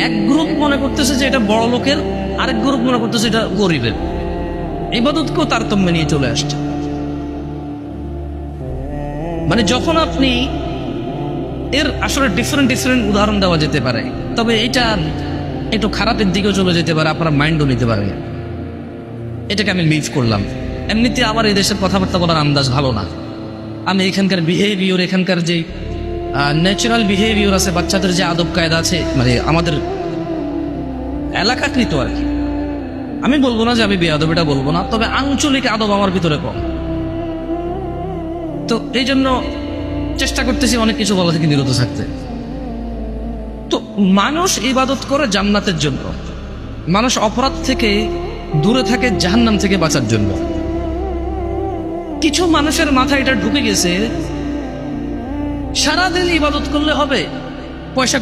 এক গ্রুপ মনে করতেছে যে এটা বড় লোকের, আরেক গ্রুপ মনে করতেছে এটা গরিবের। ইবাদতকেও তারতম্য নিয়ে চলে আসছে। মানে যখন আপনি এর আসলে ডিফারেন্ট উদাহরণ দেওয়া যেতে পারে, তবে এটা একটু খারাপের দিকেও চলে যেতে পারে, আপনারা মাইন্ডও নিতে পারেন। এটাকে আমি লিভ করলাম। এমনিতে আমার এই দেশের কথাবার্তা বলার আন্দাজ ভালো না। আমি এখানকার বিহেভিয়র, এখানকার যে ন্যাচারাল বিহেভিয়র আছে, বাচ্চাদের যে আদব কায়দা আছে, মানে আমাদের এলাকাকৃত আর কি, আমি বলবো না যে আমি বেয়াদব, এটা বলবো না, তবে আঞ্চলিক আদব আমার ভিতরে কম। তো এই জন্য চেষ্টা করতেছি অনেক কিছু বলা থেকে বিরত থাকতে। তো মানুষ ইবাদত করে জান্নাতের জন্য, মানুষ অপরাধ থেকে দূরে থাকে জাহান্নাম থেকে বাঁচার জন্য। কিছু মানুষের মাথায় এটা ঢুকে গেছে সারাদিন ইবাদত করলে হবে, পয়সা